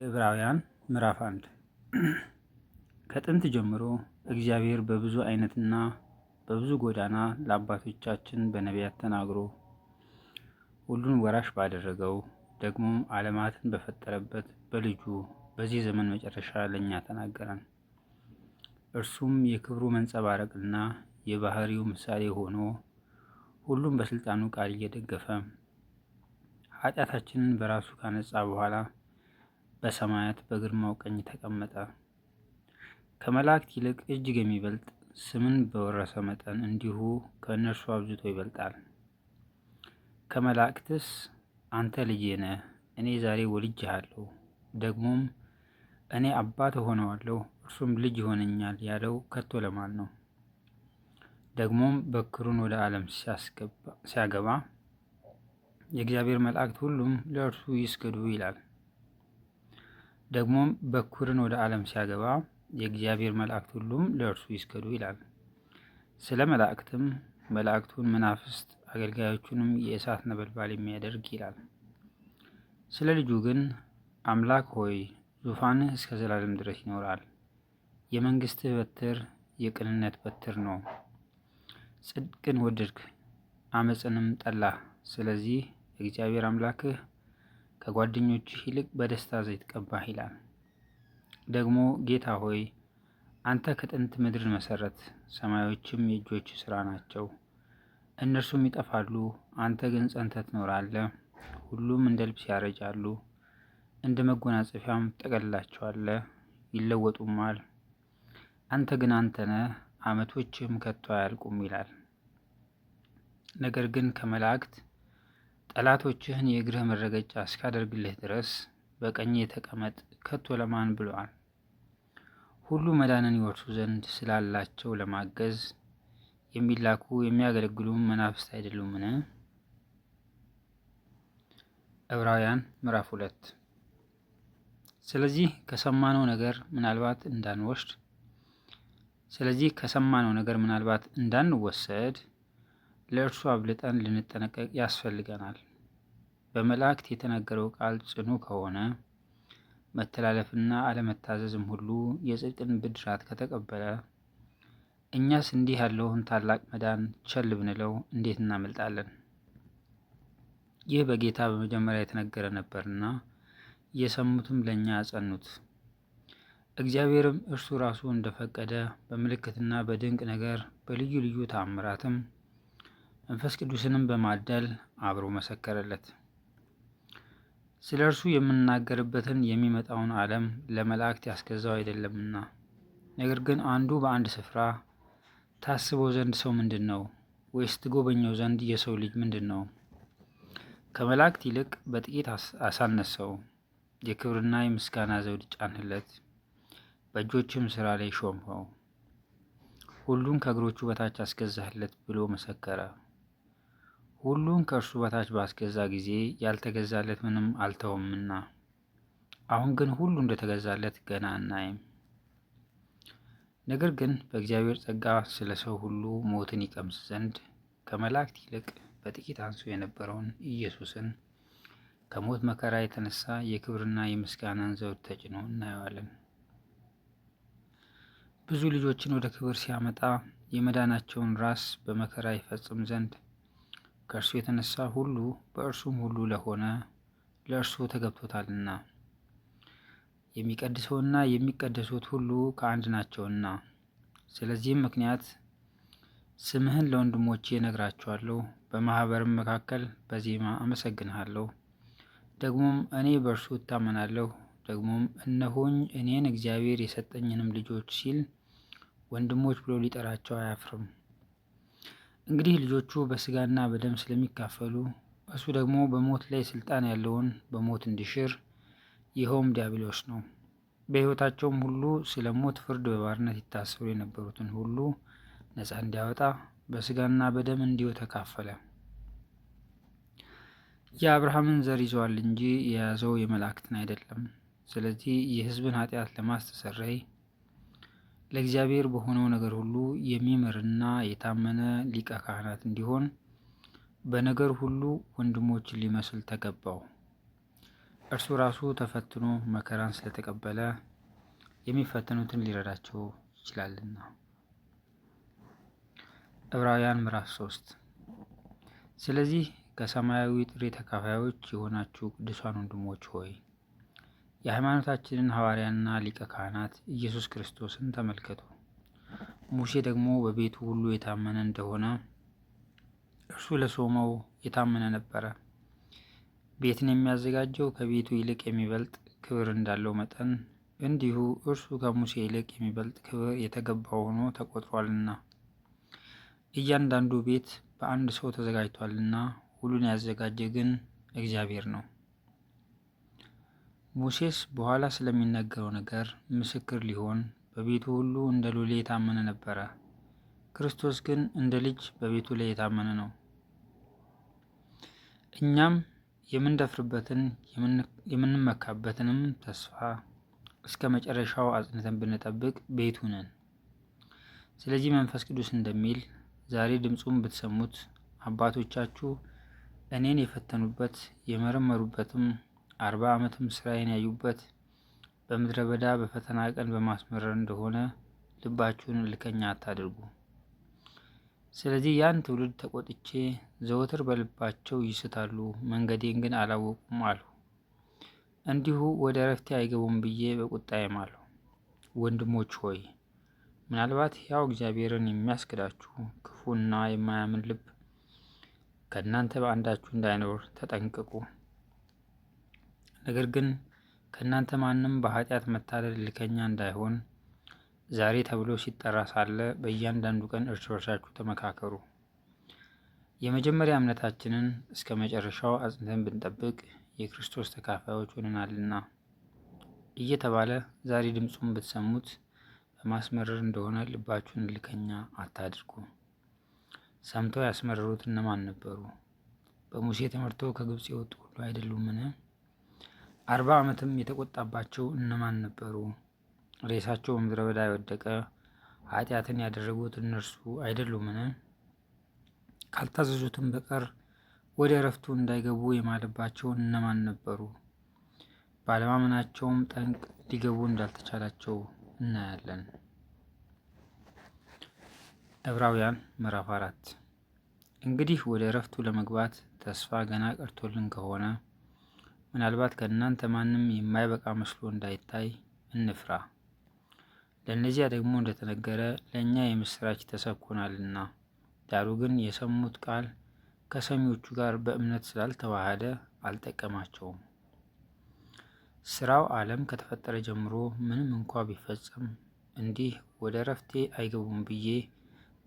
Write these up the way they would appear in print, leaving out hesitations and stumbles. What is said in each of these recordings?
ዕብራውያን ምዕራፍ 1 ከጥንት ጀምሮ እግዚአብሔር በብዙ አይነትና በብዙ ጎዳና ለአባቶቻችን በነቢያት ተናግሮ ሁሉን ወራሽ ባደረገው ደግሞም ዓለማትን በፈጠረበት በልጁ በዚህ ዘመን መጨረሻ ለእኛ ተናገረን። እርሱም የክብሩ መንጸባረቅና የባህሪው ምሳሌ ሆኖ ሁሉም በስልጣኑ ቃል እየደገፈ ኃጢአታችንን በራሱ ካነጻ በኋላ በሰማያት በግርማው ቀኝ ተቀመጠ። ከመላእክት ይልቅ እጅግ የሚበልጥ ስምን በወረሰ መጠን እንዲሁ ከእነርሱ አብዝቶ ይበልጣል። ከመላእክትስ አንተ ልጄ ነህ፣ እኔ ዛሬ ወልጄሃለሁ፣ ደግሞም እኔ አባት እሆነዋለሁ፣ እርሱም ልጅ ይሆነኛል ያለው ከቶ ለማን ነው? ደግሞም በኵርን ወደ ዓለም ሲያገባ የእግዚአብሔር መላእክት ሁሉም ለእርሱ ይስገዱ ይላል። ደግሞም በኵርን ወደ ዓለም ሲያገባ የእግዚአብሔር መላእክት ሁሉም ለእርሱ ይስገዱ ይላል። ስለ መላእክትም መላእክቱን መናፍስት አገልጋዮቹንም የእሳት ነበልባል የሚያደርግ ይላል። ስለ ልጁ ግን አምላክ ሆይ ዙፋንህ እስከ ዘላለም ድረስ ይኖራል። የመንግሥትህ በትር የቅንነት በትር ነው። ጽድቅን ወደድክ፣ ዓመፅንም ጠላህ። ስለዚህ እግዚአብሔር አምላክህ ከጓደኞችህ ይልቅ በደስታ ዘይት ቀባህ ይላል። ደግሞ ጌታ ሆይ አንተ ከጥንት ምድርን መሰረት፣ ሰማዮችም የእጆች ሥራ ናቸው። እነርሱም ይጠፋሉ፣ አንተ ግን ጸንተህ ትኖራለህ። ሁሉም እንደ ልብስ ያረጃሉ፣ እንደ መጎናጸፊያም ትጠቀልላቸዋለህ፣ ይለወጡማል። አንተ ግን አንተ ነህ፣ ዓመቶችህም ከቶ አያልቁም ይላል። ነገር ግን ከመላእክት ጠላቶችህን የእግርህ መረገጫ እስካደርግልህ ድረስ በቀኜ ተቀመጥ ከቶ ለማን ብሎአል? ሁሉ መዳንን ይወርሱ ዘንድ ስላላቸው ለማገዝ የሚላኩ የሚያገለግሉ መናፍስት አይደሉምን? ዕብራውያን ምዕራፍ 2 ስለዚህ ከሰማነው ነገር ምናልባት እንዳንወሰድ ለእርሱ አብልጠን ልንጠነቀቅ ያስፈልገናል። በመላእክት የተነገረው ቃል ጽኑ ከሆነ መተላለፍና አለመታዘዝም ሁሉ የጽድቅን ብድራት ከተቀበለ እኛስ እንዲህ ያለውን ታላቅ መዳን ቸል ብንለው እንዴት እናመልጣለን? ይህ በጌታ በመጀመሪያ የተነገረ ነበርና የሰሙትም ለእኛ አጸኑት። እግዚአብሔርም እርሱ ራሱ እንደፈቀደ በምልክትና በድንቅ ነገር በልዩ ልዩ ተአምራትም መንፈስ ቅዱስንም በማደል አብሮ መሰከረለት። ስለ እርሱ የምንናገርበትን የሚመጣውን ዓለም ለመላእክት ያስገዛው አይደለምና፣ ነገር ግን አንዱ በአንድ ስፍራ ታስበው ዘንድ ሰው ምንድን ነው? ወይስ ትጎበኘው ዘንድ የሰው ልጅ ምንድን ነው? ከመላእክት ይልቅ በጥቂት አሳነሰው፣ የክብርና የምስጋና ዘውድ ጫንለት፣ በእጆችም ሥራ ላይ ሾምኸው። ሁሉን ከእግሮቹ በታች አስገዛህለት ብሎ መሰከረ። ሁሉን ከእርሱ በታች ባስገዛ ጊዜ ያልተገዛለት ምንም አልተወምና፣ አሁን ግን ሁሉ እንደተገዛለት ገና አናይም። ነገር ግን በእግዚአብሔር ጸጋ ስለ ሰው ሁሉ ሞትን ይቀምስ ዘንድ ከመላእክት ይልቅ በጥቂት አንሶ የነበረውን ኢየሱስን ከሞት መከራ የተነሳ የክብርና የምስጋናን ዘውድ ተጭኖ እናየዋለን። ብዙ ልጆችን ወደ ክብር ሲያመጣ የመዳናቸውን ራስ በመከራ ይፈጽም ዘንድ ከእርሱ የተነሳ ሁሉ በእርሱም ሁሉ ለሆነ ለእርሱ ተገብቶታልና፣ የሚቀድሰውና የሚቀደሱት ሁሉ ከአንድ ናቸውና። ስለዚህም ምክንያት ስምህን ለወንድሞቼ እነግራቸዋለሁ፣ በማኅበርም መካከል በዜማ አመሰግንሃለሁ። ደግሞም እኔ በእርሱ እታመናለሁ። ደግሞም እነሆኝ እኔን እግዚአብሔር የሰጠኝንም ልጆች ሲል ወንድሞች ብሎ ሊጠራቸው አያፍርም። እንግዲህ ልጆቹ በሥጋና በደም ስለሚካፈሉ እሱ ደግሞ በሞት ላይ ሥልጣን ያለውን በሞት እንዲሽር ይኸውም ዲያብሎስ ነው። በሕይወታቸውም ሁሉ ስለ ሞት ፍርድ በባርነት ይታሰሩ የነበሩትን ሁሉ ነፃ እንዲያወጣ በሥጋና በደም እንዲሁ ተካፈለ። የአብርሃምን ዘር ይዘዋል እንጂ የያዘው የመላእክትን አይደለም። ስለዚህ የሕዝብን ኃጢአት ለማስተሰረይ ለእግዚአብሔር በሆነው ነገር ሁሉ የሚምርና የታመነ ሊቀ ካህናት እንዲሆን በነገር ሁሉ ወንድሞችን ሊመስል ተገባው። እርሱ ራሱ ተፈትኖ መከራን ስለተቀበለ የሚፈተኑትን ሊረዳቸው ይችላልና። ዕብራውያን ምዕራፍ 3 ስለዚህ ከሰማያዊ ጥሪ ተካፋዮች የሆናችሁ ቅዱሳን ወንድሞች ሆይ የሃይማኖታችንን ሐዋርያና ሊቀ ካህናት ኢየሱስ ክርስቶስን ተመልከቱ። ሙሴ ደግሞ በቤቱ ሁሉ የታመነ እንደሆነ እርሱ ለሾመው የታመነ ነበረ። ቤትን የሚያዘጋጀው ከቤቱ ይልቅ የሚበልጥ ክብር እንዳለው መጠን እንዲሁ እርሱ ከሙሴ ይልቅ የሚበልጥ ክብር የተገባው ሆኖ ተቆጥሯልና። እያንዳንዱ ቤት በአንድ ሰው ተዘጋጅቷልና ሁሉን ያዘጋጀ ግን እግዚአብሔር ነው። ሙሴስ በኋላ ስለሚነገረው ነገር ምስክር ሊሆን በቤቱ ሁሉ እንደ ሎሌ የታመነ ነበረ። ክርስቶስ ግን እንደ ልጅ በቤቱ ላይ የታመነ ነው። እኛም የምንደፍርበትን የምንመካበትንም ተስፋ እስከ መጨረሻው አጽንተን ብንጠብቅ ቤቱ ነን። ስለዚህ መንፈስ ቅዱስ እንደሚል ዛሬ ድምፁን ብትሰሙት አባቶቻችሁ እኔን የፈተኑበት የመረመሩበትም 40 ዓመትም ስራዬን ያዩበት በምድረ በዳ በፈተና ቀን በማስመረር እንደሆነ ልባችሁን እልከኛ አታድርጉ። ስለዚህ ያን ትውልድ ተቆጥቼ ዘወትር በልባቸው ይስታሉ፣ መንገዴን ግን አላወቁም አልሁ። እንዲሁ ወደ እረፍቴ አይገቡም ብዬ በቁጣዬ ማልሁ። ወንድሞች ሆይ ምናልባት ሕያው እግዚአብሔርን የሚያስክዳችሁ ክፉና የማያምን ልብ ከእናንተ በአንዳችሁ እንዳይኖር ተጠንቀቁ። ነገር ግን ከእናንተ ማንም በኃጢአት መታለል እልከኛ እንዳይሆን ዛሬ ተብሎ ሲጠራ ሳለ በእያንዳንዱ ቀን እርስ በርሳችሁ ተመካከሩ። የመጀመሪያ እምነታችንን እስከ መጨረሻው አጽንተን ብንጠብቅ የክርስቶስ ተካፋዮች ሆነናልና እየተባለ ዛሬ ድምፁን ብትሰሙት በማስመረር እንደሆነ ልባችሁን እልከኛ አታድርጉ። ሰምተው ያስመረሩት እነማን ነበሩ? በሙሴ ተመርተው ከግብፅ የወጡ ሁሉ አይደሉምን? 40 ዓመትም የተቆጣባቸው እነማን ነበሩ? ሬሳቸው በምድረ በዳ የወደቀ ኃጢአትን ያደረጉት እነርሱ አይደሉምን? ካልታዘዙትም በቀር ወደ እረፍቱ እንዳይገቡ የማለባቸው እነማን ነበሩ? ባለማመናቸውም ጠንቅ ሊገቡ እንዳልተቻላቸው እናያለን። ዕብራውያን ምዕራፍ 4 እንግዲህ ወደ እረፍቱ ለመግባት ተስፋ ገና ቀርቶልን ከሆነ ምናልባት ከእናንተ ማንም የማይበቃ መስሎ እንዳይታይ እንፍራ። ለእነዚያ ደግሞ እንደተነገረ ለእኛ የምስራች ተሰብኮናልና፣ ዳሩ ግን የሰሙት ቃል ከሰሚዎቹ ጋር በእምነት ስላልተዋሃደ አልጠቀማቸውም። ስራው ዓለም ከተፈጠረ ጀምሮ ምንም እንኳ ቢፈጸም እንዲህ ወደ እረፍቴ አይገቡም ብዬ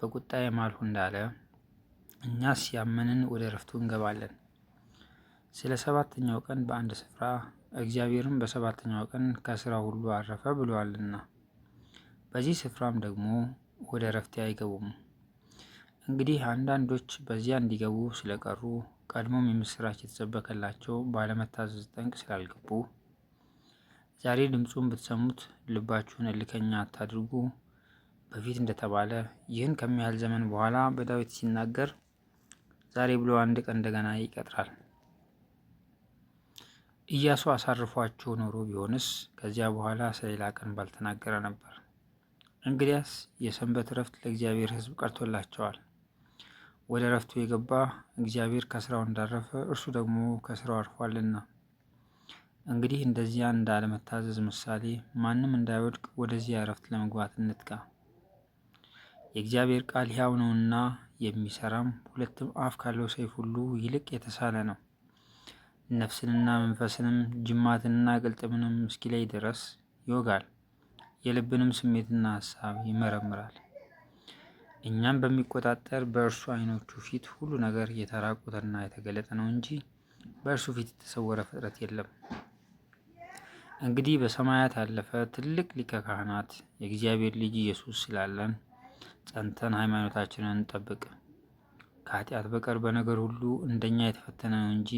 በቁጣዬ ማልሁ እንዳለ እኛስ ያመንን ወደ እረፍቱ እንገባለን። ስለ 7ኛው ቀን በአንድ ስፍራ እግዚአብሔርም በ7ኛው ቀን ከስራው ሁሉ አረፈ ብሏልና፣ በዚህ ስፍራም ደግሞ ወደ እረፍቴ አይገቡም። እንግዲህ አንዳንዶች በዚያ እንዲገቡ ስለቀሩ ቀድሞም የምስራች የተሰበከላቸው ባለመታዘዝ ጠንቅ ስላልገቡ ዛሬ ድምፁን ብትሰሙት ልባችሁን እልከኛ አታድርጉ። በፊት እንደተባለ ይህን ከሚያህል ዘመን በኋላ በዳዊት ሲናገር ዛሬ ብሎ አንድ ቀን እንደገና ይቀጥራል። ኢያሱ አሳርፏቸው ኖሮ ቢሆንስ ከዚያ በኋላ ስለሌላ ቀን ባልተናገረ ነበር። እንግዲያስ የሰንበት እረፍት ለእግዚአብሔር ሕዝብ ቀርቶላቸዋል። ወደ እረፍቱ የገባ እግዚአብሔር ከስራው እንዳረፈ እርሱ ደግሞ ከስራው አርፏልና። እንግዲህ እንደዚያ እንዳለመታዘዝ ምሳሌ ማንም እንዳይወድቅ ወደዚያ እረፍት ለመግባት እንትጋ። የእግዚአብሔር ቃል ሕያው ነውና የሚሰራም ሁለትም አፍ ካለው ሰይፍ ሁሉ ይልቅ የተሳለ ነው፣ ነፍስንና መንፈስንም ጅማትንና ቅልጥምንም እስኪለይ ድረስ ይወጋል፣ የልብንም ስሜትና ሀሳብ ይመረምራል። እኛም በሚቆጣጠር በእርሱ ዓይኖቹ ፊት ሁሉ ነገር የተራቆተና የተገለጠ ነው እንጂ በእርሱ ፊት የተሰወረ ፍጥረት የለም። እንግዲህ በሰማያት ያለፈ ትልቅ ሊቀ ካህናት የእግዚአብሔር ልጅ ኢየሱስ ስላለን ጸንተን ሃይማኖታችንን እንጠብቅ። ከኃጢአት በቀር በነገር ሁሉ እንደኛ የተፈተነ ነው እንጂ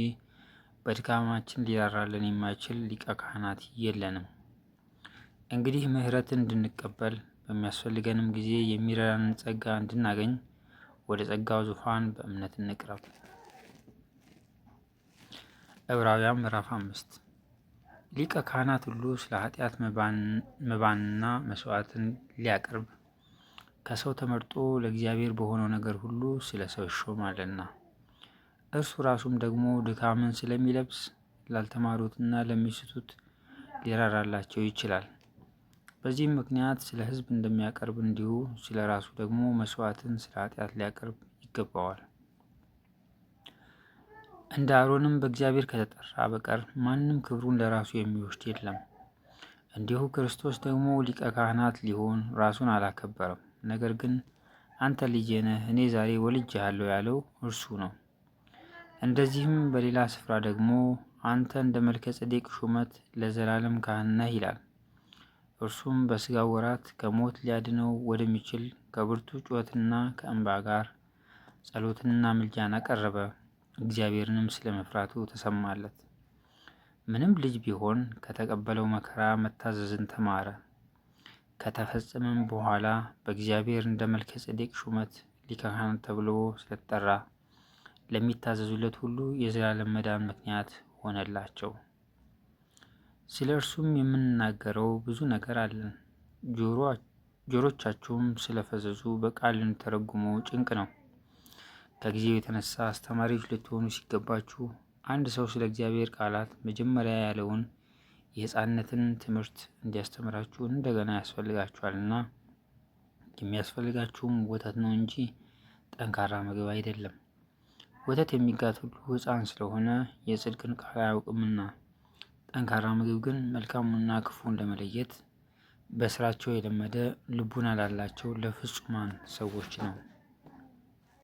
በድካማችን ሊራራልን የማይችል ሊቀ ካህናት የለንም። እንግዲህ ምሕረትን እንድንቀበል በሚያስፈልገንም ጊዜ የሚረዳንን ጸጋ እንድናገኝ ወደ ጸጋው ዙፋን በእምነት እንቅረብ። ዕብራውያን ምዕራፍ 5 ሊቀ ካህናት ሁሉ ስለ ኃጢአት መባንና መስዋዕትን ሊያቀርብ ከሰው ተመርጦ ለእግዚአብሔር በሆነው ነገር ሁሉ ስለ ሰው ይሾማልና፣ እርሱ ራሱም ደግሞ ድካምን ስለሚለብስ ላልተማሩትና ለሚስቱት ሊራራላቸው ይችላል። በዚህም ምክንያት ስለ ሕዝብ እንደሚያቀርብ እንዲሁ ስለ ራሱ ደግሞ መስዋዕትን ስለ ኃጢአት ሊያቀርብ ይገባዋል። እንደ አሮንም በእግዚአብሔር ከተጠራ በቀር ማንም ክብሩን ለራሱ የሚወስድ የለም። እንዲሁ ክርስቶስ ደግሞ ሊቀ ካህናት ሊሆን ራሱን አላከበረም። ነገር ግን አንተ ልጄ ነህ፣ እኔ ዛሬ ወልጄሃለሁ ያለው እርሱ ነው። እንደዚህም በሌላ ስፍራ ደግሞ አንተ እንደ መልከ ጼዴቅ ሹመት ለዘላለም ካህን ነህ ይላል። እርሱም በሥጋው ወራት ከሞት ሊያድነው ወደሚችል ከብርቱ ጩኸትና ከእንባ ጋር ጸሎትንና ምልጃን አቀረበ። እግዚአብሔርንም ስለ መፍራቱ ተሰማለት። ምንም ልጅ ቢሆን ከተቀበለው መከራ መታዘዝን ተማረ። ከተፈጸመም በኋላ በእግዚአብሔር እንደ መልከ ጼዴቅ ሹመት ሊቀ ካህናት ተብሎ ስለተጠራ ለሚታዘዙለት ሁሉ የዘላለም መዳን ምክንያት ሆነላቸው። ስለ እርሱም የምንናገረው ብዙ ነገር አለን። ጆሮቻችሁም ስለፈዘዙ በቃል ልንተረጉመው ጭንቅ ነው። ከጊዜው የተነሳ አስተማሪዎች ልትሆኑ ሲገባችሁ አንድ ሰው ስለ እግዚአብሔር ቃላት መጀመሪያ ያለውን የሕፃንነትን ትምህርት እንዲያስተምራችሁ እንደገና ያስፈልጋችኋልና፣ የሚያስፈልጋችሁም ወተት ነው እንጂ ጠንካራ ምግብ አይደለም። ወተት የሚጋት ሁሉ ሕፃን ስለሆነ የጽድቅን ቃል አያውቅምና፣ ጠንካራ ምግብ ግን መልካሙንና ክፉን ለመለየት በስራቸው የለመደ ልቡና ላላቸው ለፍጹማን ሰዎች ነው።